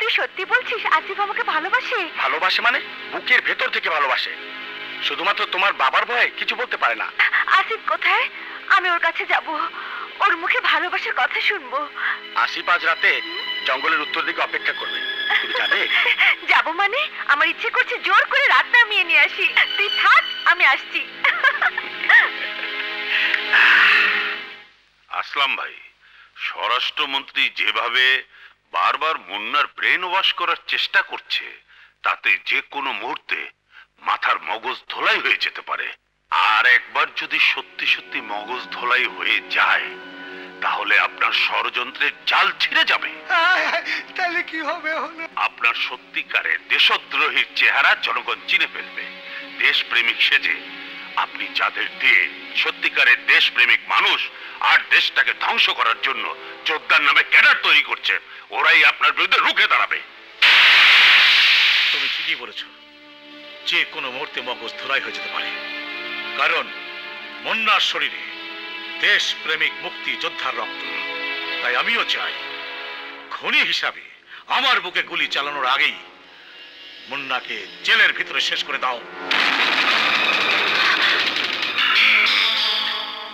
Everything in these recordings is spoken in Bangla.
তুই সত্যি বলছিস আসিফ আমাকে ভালোবাসে? ভালোবাসে মানে বুকের ভেতর থেকে ভালোবাসে, শুধুমাত্র তোমার বাবার ভয়ে কিছু বলতে পারে না। আসিফ কোথায়? আমি ওর কাছে যাব, ওর মুখে ভালোবাসার কথা শুনবো। আসিফ আজ রাতে জঙ্গলের উত্তর দিকে অপেক্ষা করবে, তুমি জানে? যাবো মানে? আমার ইচ্ছে করছে জোর করে রাত নামিয়ে নিয়ে আসি। তুই থাক, আমি আসছি। আসলাম ভাই, স্বরাষ্ট্রমন্ত্রী যেভাবে বারবার মুন্নার ব্রেন ওয়াশ করার চেষ্টা করছে, তাতে যে কোনো মুহূর্তে মাথার মগজ ধোলাই হয়ে যেতে পারে। আর একবার যদি সত্যি সত্যি মগজ ধোলাই হয়ে যায়, তাহলে আপনার ষড়যন্ত্রের জাল ছিঁড়ে যাবে। তাহলে কি হবে? আপনার সত্যিকারের দেশদ্রোহীর চেহারা জনগণ চিনে ফেলবে। দেশপ্রেমিক সেজে আপনি যাদের দিয়ে সত্যিকারের দেশপ্রেমিক মানুষ আর দেশটাকে ধ্বংস করার জন্য যোদ্ধার নামে ক্যাডার তৈরি করছে, ওরাই আপনার বিরুদ্ধে রুখে দাঁড়াবে। তুমি ঠিকই বলেছ, যে কোনো মুহূর্তে মগজ ধোলাই হয়ে যেতে পারে। কারণ মুন্নার শরীরে দেশপ্রেমিক মুক্তি যোদ্ধার রক্ত। তাই আমিও চাই খুনি হিসাবে আমার বুকে গুলি চালানোর আগেই মুন্নাকে জেলের ভিতরে শেষ করে দাও।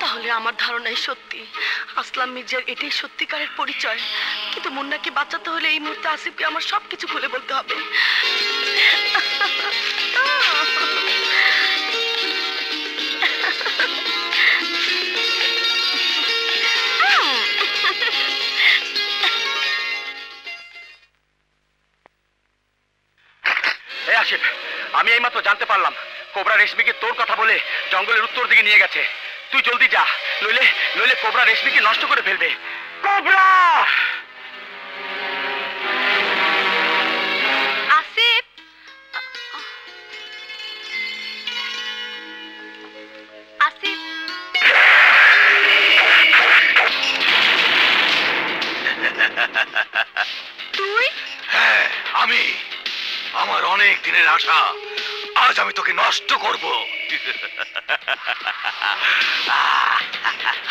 তাহলে আমার ধারণাই সত্যি, আসলাম মির্জার এটাই সত্যিকারের পরিচয়। কিন্তু মুন্নাকে বাঁচাতে হলে এই মুহূর্তে আসিফকে আমার সবকিছু খুলে বলতে হবে। আসিফ, আমি এইমাত্র জানতে পারলাম কোবরা রেশমিকে তোর কথা বলে জঙ্গলের উত্তর দিকে নিয়ে গেছে। তুই জলদি যা, নইলে নইলে কোবরা রেশমিকে নষ্ট করে ফেলবে। কোবরা! আসিফ, আসিফ, তুই? হ্যাঁ, আমি। আমার অনেক দিনের আশা, আজ আমি তোকে নষ্ট করব।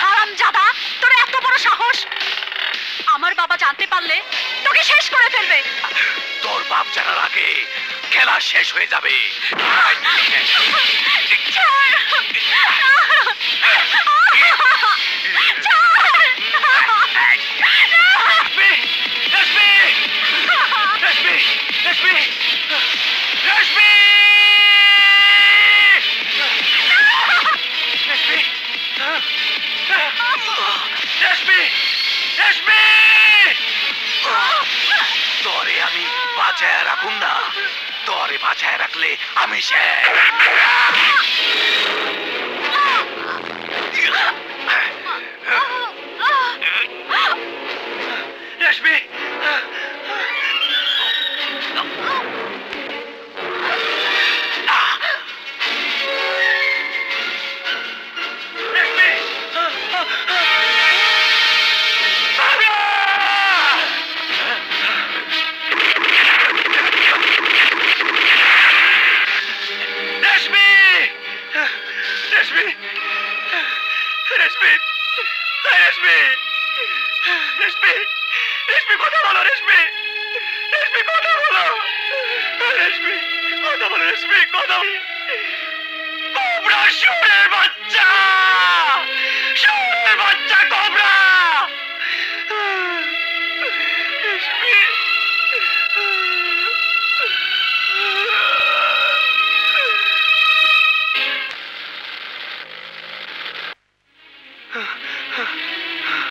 হারামজাদা, তোর এত বড় সাহস! আমার বাবা জানতে পারলে তোকে শেষ করে ফেলবে। তোর বাপ জানার আগে খেলা শেষ হয়ে যাবে। তোরে আমি বাঁচায় রাখুন না, তোরে বাঁচায় রাখলে আমি শেষ। রেশমি, কোবরা শুয়োরের বাচ্চা, শুয়োরের বাচ্চা কোবরা!